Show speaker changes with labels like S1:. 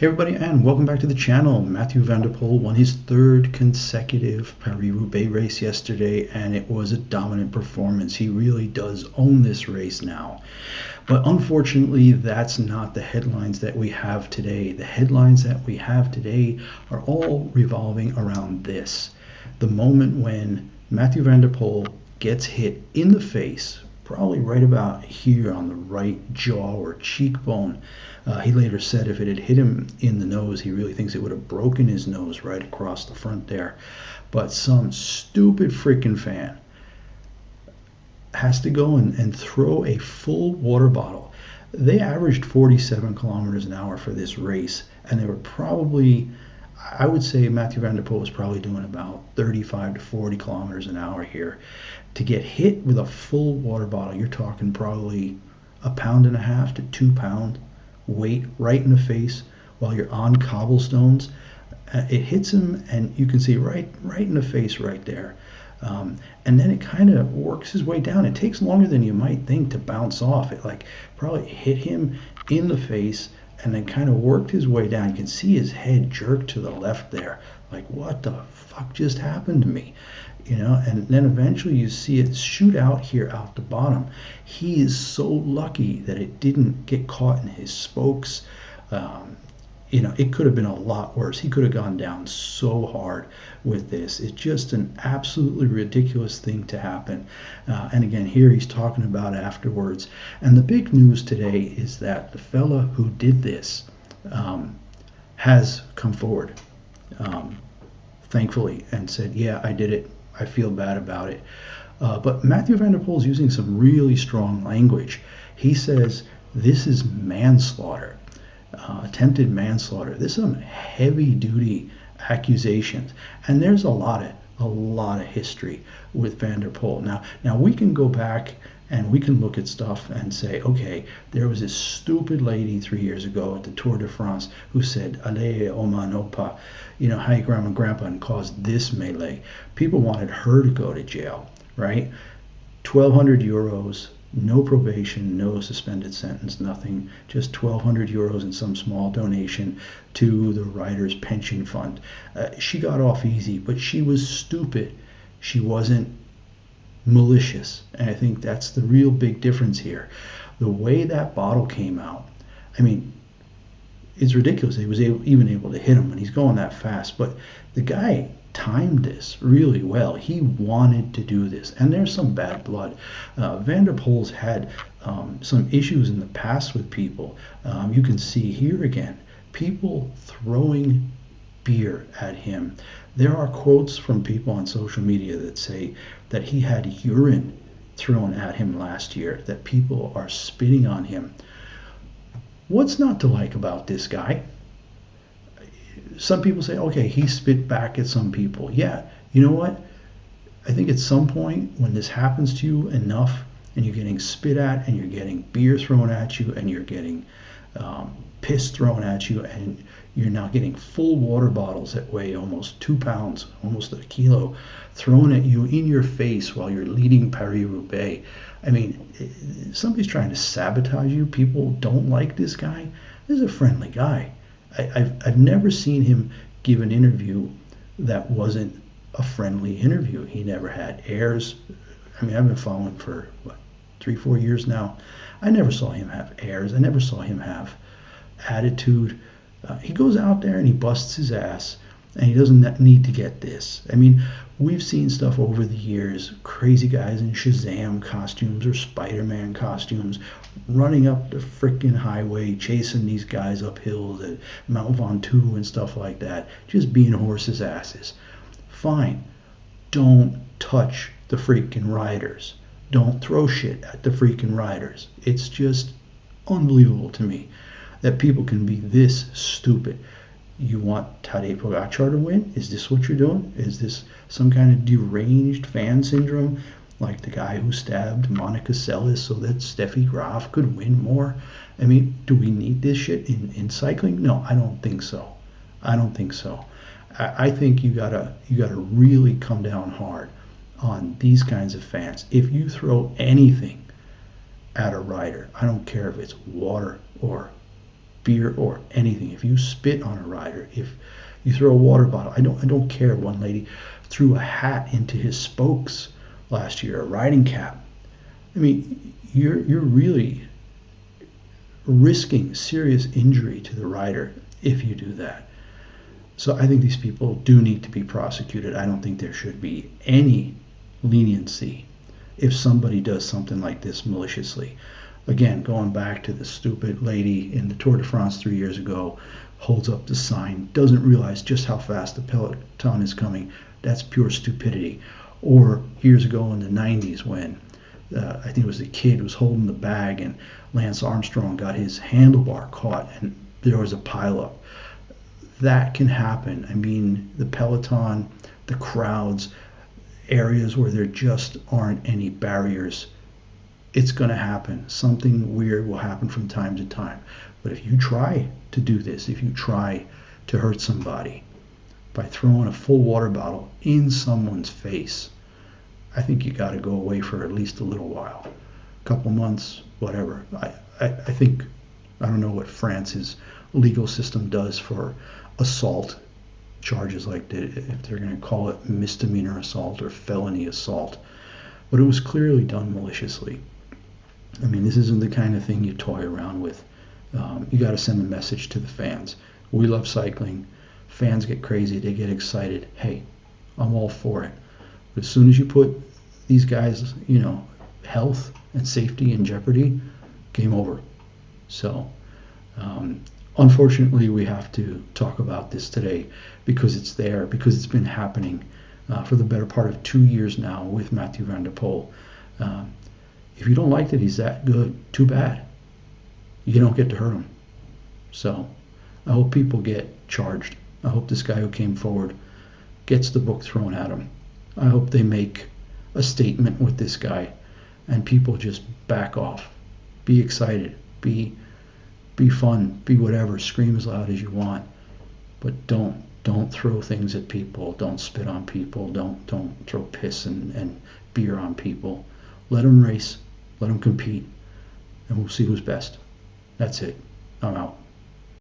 S1: Hey everybody, and welcome back to the channel. Mathieu van der Poel won his third consecutive Paris Roubaix race yesterday, and it was a dominant performance. He really does own this race now. But unfortunately, that's not the headlines that we have today. The headlines that we have today are all revolving around this. The moment when Mathieu van der Poel gets hit in the face, probably right about here on the right jaw or cheekbone. He later said if it had hit him in the nose, he really thinks it would have broken his nose right across the front there. But some stupid freaking fan has to go and throw a full water bottle. They averaged 47 kilometers an hour for this race, and they were probably, I would say Mathieu van der Poel was probably doing about 35 to 40 kilometers an hour here. To get hit with a full water bottle, you're talking probably 1.5 pounds to 2 pound weight right in the face while you're on cobblestones. It hits him, and you can see right in the face right there. And then it kind of works his way down. It takes longer than you might think to bounce off. It like probably hit him in the face and then kind of worked his way down. You can see his head jerk to the left there. Like, what the fuck just happened to me? You know, and then eventually you see it shoot out here out the bottom. He is so lucky that it didn't get caught in his spokes. You know, it could have been a lot worse. He could have gone down so hard with this. It's just an absolutely ridiculous thing to happen. And again, here he's talking about afterwards. And the big news today is that the fella who did this has come forward, thankfully, and said, yeah, I did it. I feel bad about it. But Mathieu van der Poel is using some really strong language. He says this is manslaughter, attempted manslaughter. This is some heavy-duty accusations, and there's a lot of history with van der Poel. Now we can go back and we can look at stuff and say, okay, there was this stupid lady 3 years ago at the Tour de France who said, allez, oma no pas, you know, hi grandma and grandpa, and caused this melee. People wanted her to go to jail, right? 1,200 euros, no probation, no suspended sentence, nothing, just 1,200 euros and some small donation to the rider's pension fund. She got off easy, but she was stupid. She wasn't malicious, and I think that's the real big difference here. The way that bottle came out, I mean, it's ridiculous. He was even able to hit him when he's going that fast, but the guy timed this really well. He wanted to do this, and there's some bad blood. Van der Poel's had some issues in the past with people. You can see here again, people throwing beer at him. There are quotes from people on social media that say that he had urine thrown at him last year, that people are spitting on him. What's not to like about this guy? Some people say, okay, he spit back at some people. Yeah, you know what? I think at some point when this happens to you enough, and you're getting spit at, and you're getting beer thrown at you, and you're getting piss thrown at you, and you're now getting full water bottles that weigh almost 2 pounds, almost a kilo, thrown at you in your face while you're leading Paris Roubaix. I mean, somebody's trying to sabotage you. People don't like this guy. This is a friendly guy. I've never seen him give an interview that wasn't a friendly interview. He never had airs. I mean, I've been following for, 3-4 years now. I never saw him have airs. I never saw him have attitude. He goes out there and he busts his ass, and he doesn't need to get this. I mean, we've seen stuff over the years, crazy guys in Shazam costumes or Spider-Man costumes running up the freaking highway, chasing these guys up hills at Mount Ventoux and stuff like that, just being horses' asses. Fine. Don't touch the freaking riders. Don't throw shit at the freaking riders. It's just unbelievable to me that people can be this stupid. You want Tadej Pogacar to win? Is this what you're doing? Is this some kind of deranged fan syndrome, like the guy who stabbed Monica Seles so that Steffi Graf could win more? I mean, do we need this shit in cycling? No, I don't think so. I don't think so. I think you gotta really come down hard on these kinds of fans. If you throw anything at a rider, I don't care if it's water or beer or anything, if you spit on a rider, if you throw a water bottle, I don't care. One lady threw a hat into his spokes last year, a riding cap. I mean, you're really risking serious injury to the rider if you do that. So I think these people do need to be prosecuted. I don't think there should be any leniency if somebody does something like this maliciously. Again, going back to the stupid lady in the Tour de France 3 years ago, holds up the sign, doesn't realize just how fast the peloton is coming. That's pure stupidity. Or years ago in the 90s when I think it was the kid who was holding the bag and Lance Armstrong got his handlebar caught and there was a pileup. That can happen. I mean, the peloton, the crowds, areas where there just aren't any barriers, it's going to happen. Something weird will happen from time to time. But if you try to do this, if you try to hurt somebody by throwing a full water bottle in someone's face, I think you got to go away for at least a little while, a couple months, whatever. I think, I don't know what France's legal system does for assault charges like that, if they're going to call it misdemeanor assault or felony assault. But it was clearly done maliciously. I mean, this isn't the kind of thing you toy around with. You got to send a message to the fans. We love cycling. Fans get crazy. They get excited. Hey, I'm all for it. But as soon as you put these guys, health and safety in jeopardy, game over. So, unfortunately, we have to talk about this today because it's there, because it's been happening for the better part of 2 years now with Mathieu van der Poel. If you don't like that he's that good, too bad. You don't get to hurt him. So I hope people get charged. I hope this guy who came forward gets the book thrown at him. I hope they make a statement with this guy and people just back off. Be excited. Be fun. Be whatever. Scream as loud as you want. But don't throw things at people. Don't spit on people. Don't throw piss and beer on people. Let them race. Let them compete. And we'll see who's best. That's it. I'm out.